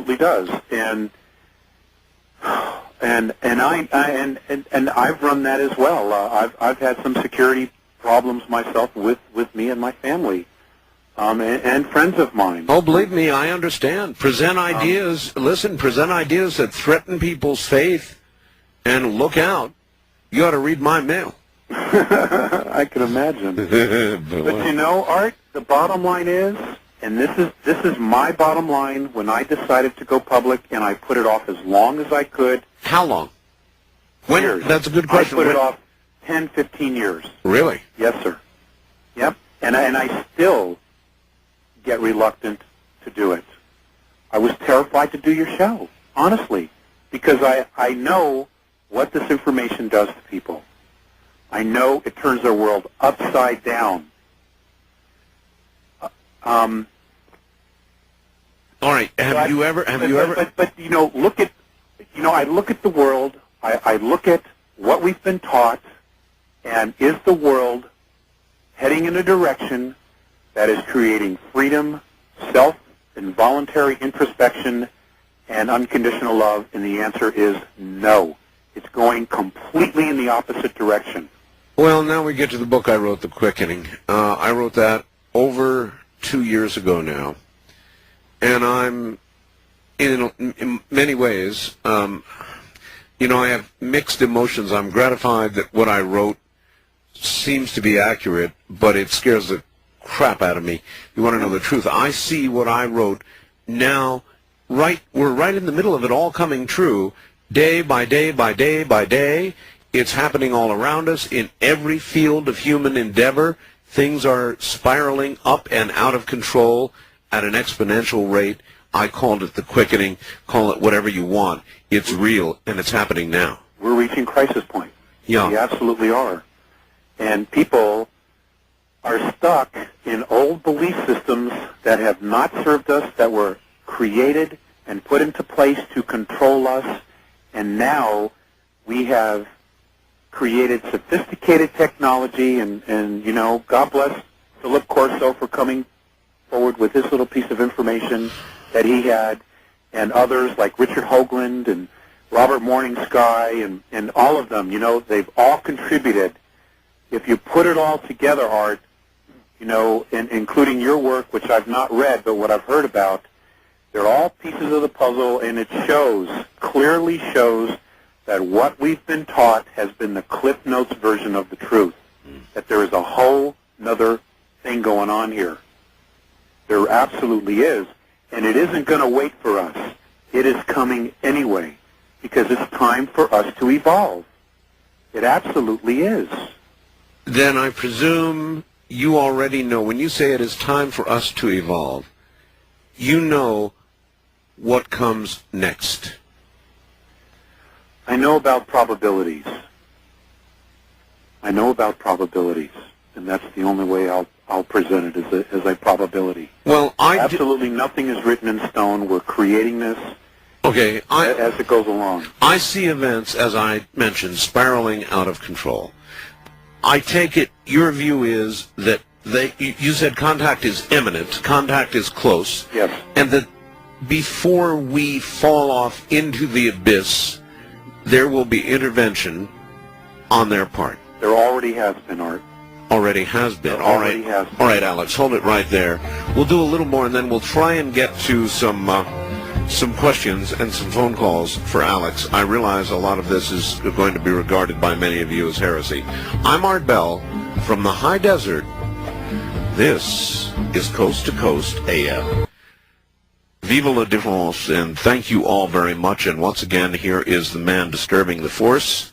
absolutely does, and I've run that as well. I've had some security problems myself with me and my family, and friends of mine. Oh, believe me, I understand. Present ideas. Listen, present ideas that threaten people's faith, and look out. You ought to read my mail. I can imagine. But you know, Art, the bottom line is, and this is my bottom line when I decided to go public, and I put it off as long as I could. How long? When? Years. That's a good question. I put it off 10, 15 years. Really? Yes, sir. Yep. And I still get reluctant to do it. I was terrified to do your show, honestly, because I know what this information does to people. I know it turns their world upside down. All right. Have you ever? But you know, I look at the world. I look at what we've been taught, and is the world heading in a direction that is creating freedom, self, involuntary introspection, and unconditional love? And the answer is no. It's going completely in the opposite direction. Well, now we get to the book I wrote, The Quickening. I wrote that over 2 years ago now, and I'm, in many ways, I have mixed emotions. I'm gratified that what I wrote seems to be accurate, but it scares the crap out of me. You want to know the truth? I see what I wrote now, we're right in the middle of it all coming true, day by day by day by day. It's happening all around us in every field of human endeavor. Things are spiraling up and out of control at an exponential rate. I called it the quickening. Call it whatever you want. It's real, and it's happening now. We're reaching crisis point. Yeah. We absolutely are. And people are stuck in old belief systems that have not served us, that were created and put into place to control us. And now we have created sophisticated technology, and God bless Philip Corso for coming forward with this little piece of information that he had, and others like Richard Hoagland and Robert Morningsky and all of them. They've all contributed. If you put it all together, Art, and including your work, which I've not read, but what I've heard about, they're all pieces of the puzzle, and it clearly shows that what we've been taught has been the Cliff Notes version of the truth, that there is a whole nother thing going on here. There absolutely is, and it isn't going to wait for us. It is coming anyway, because it's time for us to evolve. It absolutely is. Then I presume you already know, when you say it is time for us to evolve, you know what comes next. I know about probabilities. And that's the only way I'll present it, as a probability. Well, absolutely nothing is written in stone. We're creating this as it goes along. I see events, as I mentioned, spiraling out of control. I take it your view is that you said contact is imminent, contact is close, yes, and that before we fall off into the abyss, there will be intervention on their part. There already has been, Art. Already has been. All right, Alex, hold it right there. We'll do a little more, and then we'll try and get to some questions and some phone calls for Alex. I realize a lot of this is going to be regarded by many of you as heresy. I'm Art Bell from the high desert. This is Coast to Coast AM. Vive la différence, and thank you all very much. And once again, here is the man disturbing the force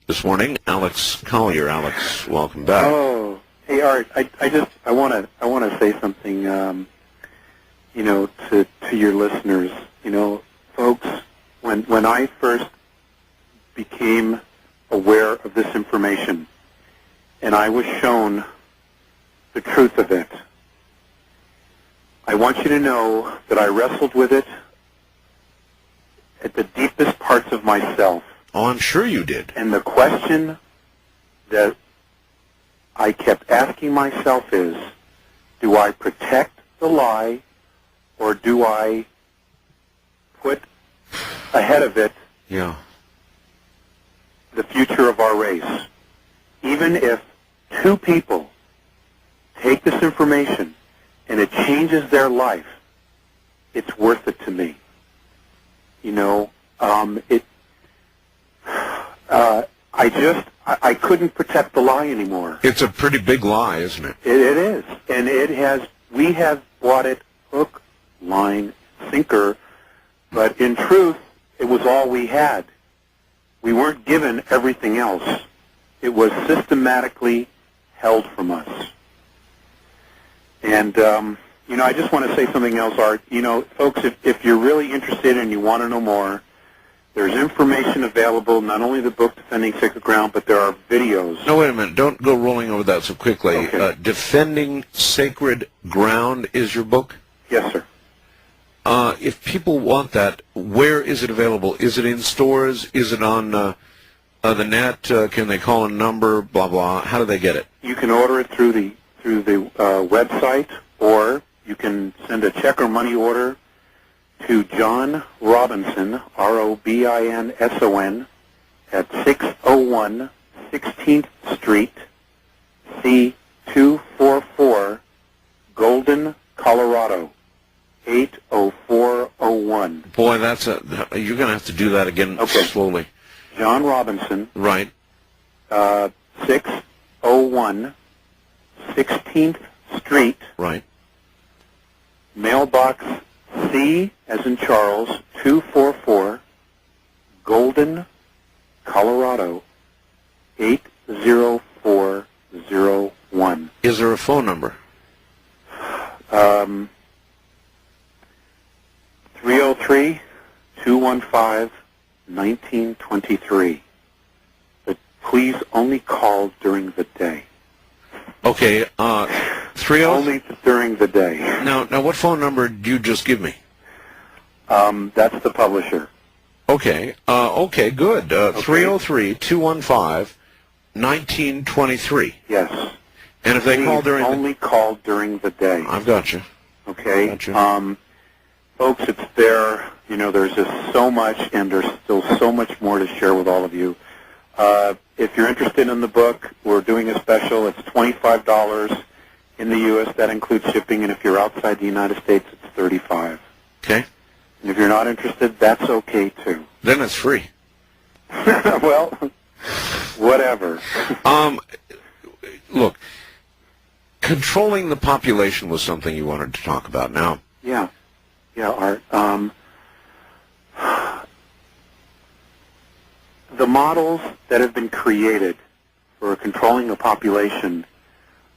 this morning, Alex Collier. Alex, welcome back. Oh, hey Art, I want to say something, to your listeners. Folks, when I first became aware of this information, and I was shown the truth of it, I want you to know that I wrestled with it at the deepest parts of myself. Oh, I'm sure you did. And the question that I kept asking myself is, do I protect the lie, or do I ahead of it Yeah. the future of our race. Even if two people take this information and it changes their life, it's worth it to me. You know, I couldn't protect the lie anymore. It's a pretty big lie, isn't it? It is, and we have bought it hook, line, sinker, but in truth, it was all we had. We weren't given everything else. It was systematically held from us. And, you know, I just want to say something else, Art. You know, folks, if you're really interested and you want to know more, there's information available, not only the book Defending Sacred Ground, but there are videos. No, wait a minute. Don't go rolling over that so quickly. Okay. Defending Sacred Ground is your book? Yes, sir. If people want that, where is it available? Is it in stores? Is it on the net? Can they call a number? Blah, blah. How do they get it? You can order it through the website, or you can send a check or money order to John Robinson, Robinson, at 601 16th Street, C244, Golden, Colorado, 80401. Boy, you're going to have to do that again slowly. John Robinson. Right. 601 16th Street. Right. Mailbox C, as in Charles, 244, Golden, Colorado, 80401. Is there a phone number? 303-215-1923. But please only call during the day. Okay, 30... Only during the day. Now, what phone number did you just give me? That's the publisher. Okay, good. 303-215-1923. Yes. And if they Please call during only call during the day. I've got you. Okay. Gotcha. Folks, it's there. You know, there's just so much, and there's still so much more to share with all of you. If you're interested in the book, we're doing a special. It's $25 in the U.S. That includes shipping, and if you're outside the United States, it's $35. Okay. And if you're not interested, that's okay, too. Then it's free. Well, whatever. Look, controlling the population was something you wanted to talk about. Now, Yeah, Art. The models that have been created for controlling the population,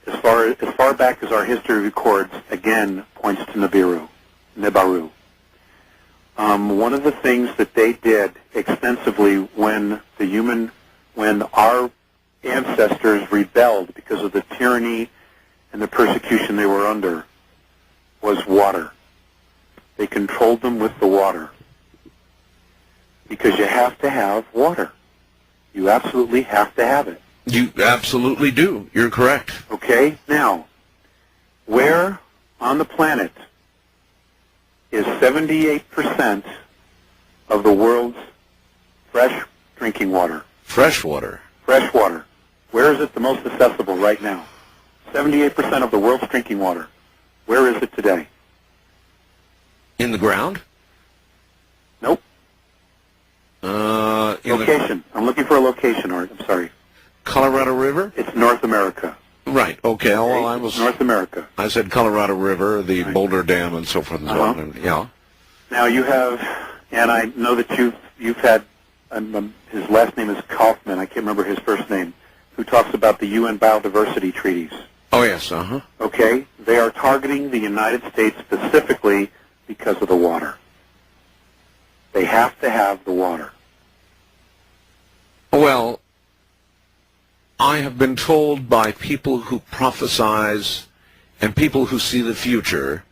as far back as our history records, again points to Nibiru. One of the things that they did extensively when our ancestors rebelled because of the tyranny and the persecution they were under, was water. They controlled them with the water. Because you have to have water. You absolutely have to have it. you absolutely do. You're correct. Okay? Now, where on the planet is 78% of the world's fresh drinking water? Fresh water. Fresh water. Where is it the most accessible right now? 78% of the world's drinking water. Where is it today? In the ground? Nope. Location. I'm looking for a location, Art. I'm sorry. Colorado River? It's North America. Right. Okay. Well, I was North America. I said Colorado River, the Right. Boulder Dam, and so forth and so on. Yeah. Now you have, and I know that you've had. His last name is Kaufman. I can't remember his first name. Who talks about the UN biodiversity treaties? Oh yes. Uh huh. Okay. They are targeting the United States specifically because of the water. They have to have the water. Well, I have been told by people who prophesize and people who see the future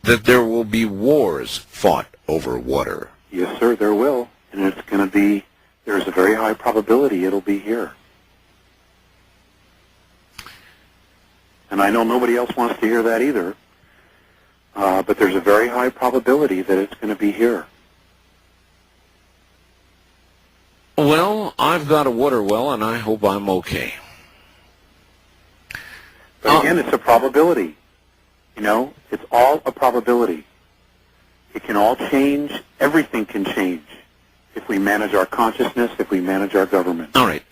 that there will be wars fought over water. Yes, sir, there will. And it's going to be, there's a very high probability it'll be here. And I know nobody else wants to hear that either, but there's a very high probability that it's going to be here. Well, I've got a water well, and I hope I'm okay. But again, it's a probability. You know, it's all a probability. It can all change. Everything can change if we manage our consciousness, if we manage our government. All right.